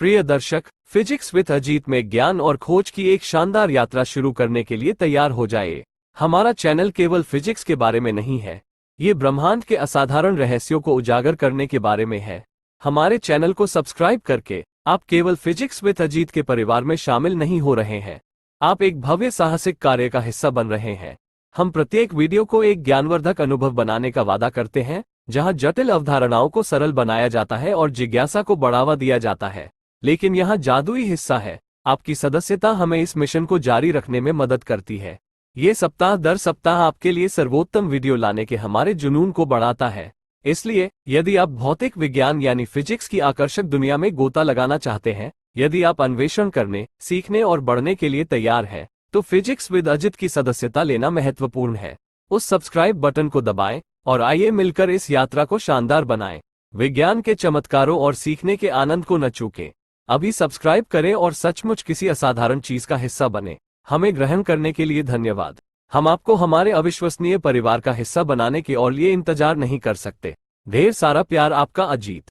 प्रिय दर्शक, physics with Ajit में ज्ञान और खोज की एक शानदार यात्रा शुरू करने के लिए तैयार हो जाए। हमारा चैनल केवल फिजिक्स के बारे में नहीं है, ये ब्रह्मांड के असाधारण रहस्यों को उजागर करने के बारे में है। हमारे चैनल को सब्सक्राइब करके आप केवल फिजिक्स विद अजीत के परिवार में शामिल नहीं हो रहे हैं, आप एक भव्य साहसिक कार्य का हिस्सा बन रहे हैं। हम प्रत्येक वीडियो को एक ज्ञानवर्धक अनुभव बनाने का वादा करते हैं, जहां जटिल अवधारणाओं को सरल बनाया जाता है और जिज्ञासा को बढ़ावा दिया जाता है। लेकिन यहाँ जादुई हिस्सा है, आपकी सदस्यता हमें इस मिशन को जारी रखने में मदद करती है। ये सप्ताह दर सप्ताह आपके लिए सर्वोत्तम वीडियो लाने के हमारे जुनून को बढ़ाता है। इसलिए यदि आप भौतिक विज्ञान यानी फिजिक्स की आकर्षक दुनिया में गोता लगाना चाहते हैं, यदि आप अन्वेषण करने, सीखने और बढ़ने के लिए तैयार हैं, तो फिजिक्स विद अजित की सदस्यता लेना महत्वपूर्ण है। उस सब्सक्राइब बटन को दबाएं और आइए मिलकर इस यात्रा को शानदार बनाएं। विज्ञान के चमत्कारों और सीखने के आनंद को न चूकें। अभी सब्सक्राइब करें और सचमुच किसी असाधारण चीज का हिस्सा बने। हमें ग्रहण करने के लिए धन्यवाद। हम आपको हमारे अविश्वसनीय परिवार का हिस्सा बनाने के और लिए इंतजार नहीं कर सकते। ढेर सारा प्यार, आपका अजीत।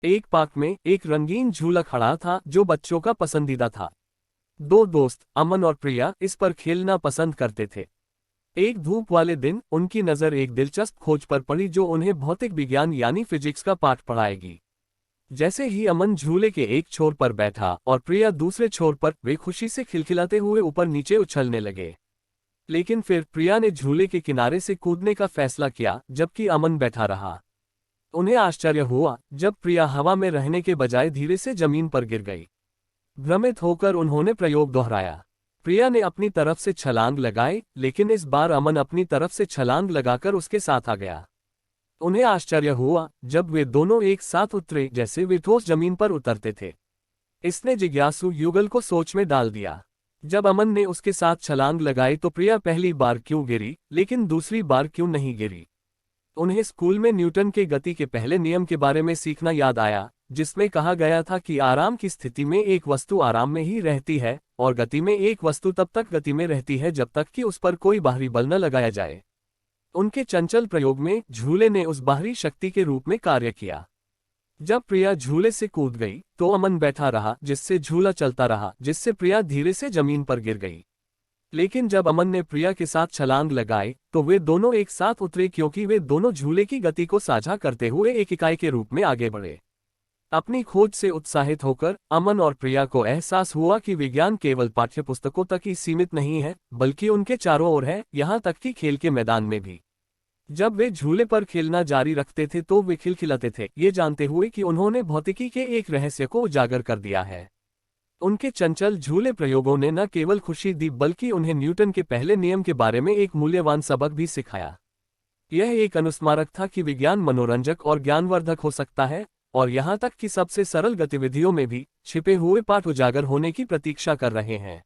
एक पार्क में एक रंगीन झूला खड़ा था जो बच्चों का पसंदीदा था। दो दोस्त अमन और प्रिया इस पर खेलना पसंद करते थे। एक धूप वाले दिन उनकी नजर एक दिलचस्प खोज पर पड़ी जो उन्हें भौतिक विज्ञान यानी फिजिक्स का पाठ पढ़ाएगी। जैसे ही अमन झूले के एक छोर पर बैठा और प्रिया दूसरे छोर पर, वे खुशी से खिलखिलाते हुए ऊपर नीचे उछलने लगे। लेकिन फिर प्रिया ने झूले के किनारे से कूदने का फैसला किया, जबकि अमन बैठा रहा। उन्हें आश्चर्य हुआ जब प्रिया हवा में रहने के बजाय धीरे से जमीन पर गिर गई। भ्रमित होकर उन्होंने प्रयोग दोहराया। प्रिया ने अपनी तरफ से छलांग लगाई, लेकिन इस बार अमन अपनी तरफ से छलांग लगाकर उसके साथ आ गया। उन्हें आश्चर्य हुआ जब वे दोनों एक साथ उतरे, जैसे वे ठोस जमीन पर उतरते थे। इसने जिज्ञासु युगल को सोच में डाल दिया। जब अमन ने उसके साथ छलांग लगाई तो प्रिया पहली बार क्यों गिरी, लेकिन दूसरी बार क्यों नहीं गिरी? उन्हें स्कूल में न्यूटन के गति के पहले नियम के बारे में सीखना याद आया, जिसमें कहा गया था कि आराम की स्थिति में एक वस्तु आराम में ही रहती है और गति में एक वस्तु तब तक गति में रहती है जब तक कि उस पर कोई बाहरी बल न लगाया जाए। उनके चंचल प्रयोग में झूले ने उस बाहरी शक्ति के रूप में कार्य किया। जब प्रिया झूले से कूद गई तो अमन बैठा रहा, जिससे झूला चलता रहा, जिससे प्रिया धीरे से जमीन पर गिर गई। लेकिन जब अमन ने प्रिया के साथ छलांग लगाई तो वे दोनों एक साथ उतरे, क्योंकि वे दोनों झूले की गति को साझा करते हुए एक इकाई के रूप में आगे बढ़े। अपनी खोज से उत्साहित होकर अमन और प्रिया को एहसास हुआ कि विज्ञान केवल पाठ्यपुस्तकों तक ही सीमित नहीं है, बल्कि उनके चारों ओर है, यहाँ तक कि खेल के मैदान में भी। जब वे झूले पर खेलना जारी रखते थे तो वे खिलखिलाते थे, ये जानते हुए कि उन्होंने भौतिकी के एक रहस्य को उजागर कर दिया है। उनके चंचल झूले प्रयोगों ने न केवल खुशी दी, बल्कि उन्हें न्यूटन के पहले नियम के बारे में एक मूल्यवान सबक भी सिखाया। यह एक अनुस्मारक था कि विज्ञान मनोरंजक और ज्ञानवर्धक हो सकता है, और यहाँ तक कि सबसे सरल गतिविधियों में भी छिपे हुए पाठ उजागर होने की प्रतीक्षा कर रहे हैं।